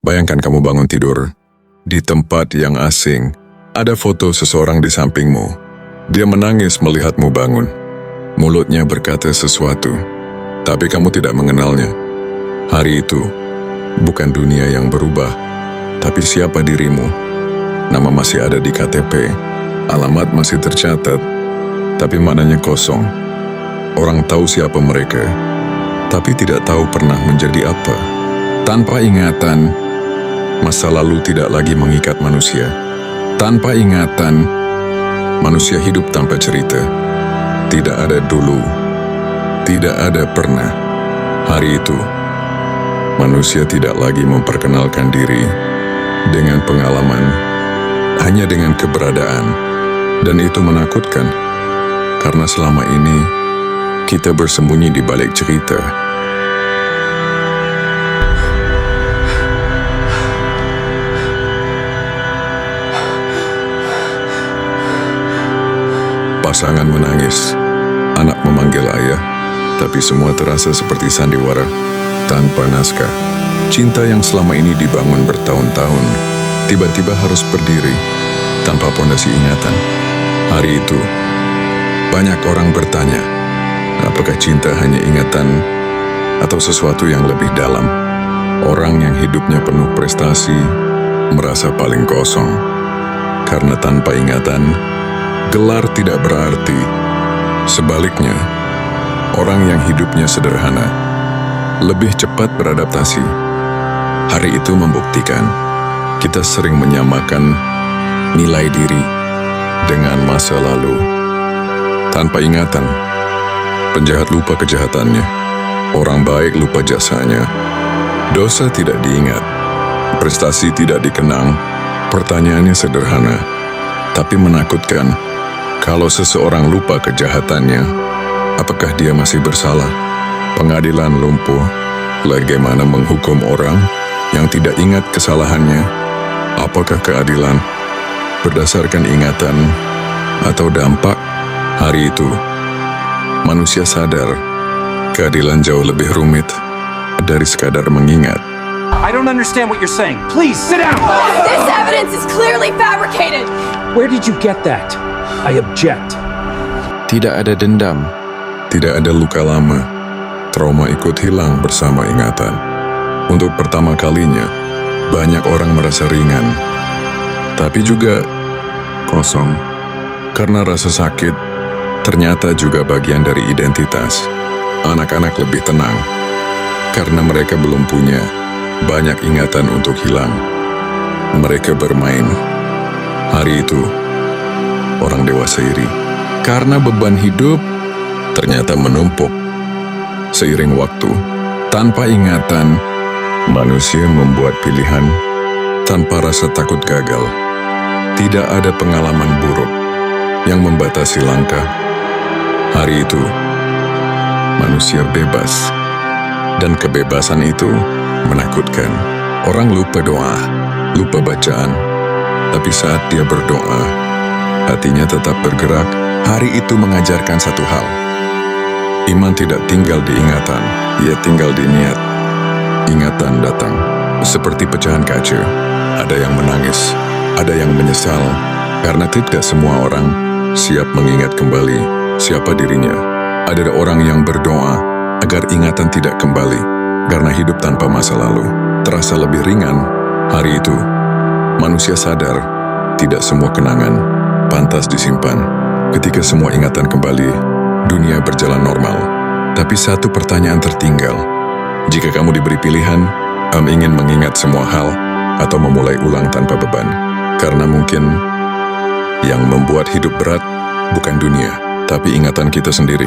Bayangkan kamu bangun tidur. Di tempat yang asing, ada foto seseorang di sampingmu. Dia menangis melihatmu bangun. Mulutnya berkata sesuatu, tapi kamu tidak mengenalnya. Hari itu, bukan dunia yang berubah, tapi siapa dirimu. Nama masih ada di KTP, alamat masih tercatat, tapi maknanya kosong. Orang tahu siapa mereka, tapi tidak tahu pernah menjadi apa. Tanpa ingatan, masa lalu tidak lagi mengikat manusia. Tanpa ingatan, manusia hidup tanpa cerita. Tidak ada dulu, tidak ada pernah. Hari itu, manusia tidak lagi memperkenalkan diri dengan pengalaman, hanya dengan keberadaan. Dan itu menakutkan, karena selama ini kita bersembunyi di balik cerita. Pasangan menangis, anak memanggil ayah, tapi semua terasa seperti sandiwara, tanpa naskah. Cinta yang selama ini dibangun bertahun-tahun, tiba-tiba harus berdiri, tanpa pondasi ingatan. Hari itu, banyak orang bertanya, apakah cinta hanya ingatan atau sesuatu yang lebih dalam? Orang yang hidupnya penuh prestasi, merasa paling kosong. Karena tanpa ingatan, gelar tidak berarti. Sebaliknya, orang yang hidupnya sederhana lebih cepat beradaptasi. Hari itu membuktikan kita sering menyamakan nilai diri dengan masa lalu. Tanpa ingatan, penjahat lupa kejahatannya, orang baik lupa jasanya, dosa tidak diingat, prestasi tidak dikenang. Pertanyaannya sederhana, tapi menakutkan. Kalau seseorang lupa kejahatannya, apakah dia masih bersalah? Pengadilan lumpuh. Bagaimana menghukum orang yang tidak ingat kesalahannya? Apakah keadilan berdasarkan ingatan atau dampak? Hari itu, manusia sadar keadilan jauh lebih rumit dari sekadar mengingat. I don't understand what you're saying. Please, sit down! This evidence is clearly fabricated! Where did you get that? I object. Tidak ada dendam, tidak ada luka lama. Trauma ikut hilang bersama ingatan. Untuk pertama kalinya, banyak orang merasa ringan, tapi juga kosong. Karena rasa sakit ternyata juga bagian dari identitas. Anak-anak lebih tenang, karena mereka belum punya banyak ingatan untuk hilang. Mereka bermain. Hari itu, orang dewasa iri, karena beban hidup ternyata menumpuk. Seiring waktu, tanpa ingatan, manusia membuat pilihan tanpa rasa takut gagal. Tidak ada pengalaman buruk yang membatasi langkah. Hari itu, manusia bebas, dan kebebasan itu menakutkan. Orang lupa doa, lupa bacaan, tapi saat dia berdoa, hatinya tetap bergerak. Hari itu mengajarkan satu hal. Iman tidak tinggal di ingatan, ia tinggal di niat. Ingatan datang seperti pecahan kaca. Ada yang menangis, ada yang menyesal, karena tidak semua orang siap mengingat kembali siapa dirinya. Ada orang yang berdoa agar ingatan tidak kembali, karena hidup tanpa masa lalu terasa lebih ringan. Hari itu, manusia sadar tidak semua kenangan pantas disimpan. Ketika semua ingatan kembali, dunia berjalan normal. Tapi satu pertanyaan tertinggal. Jika kamu diberi pilihan, ingin mengingat semua hal atau memulai ulang tanpa beban? Karena mungkin yang membuat hidup berat bukan dunia, tapi ingatan kita sendiri.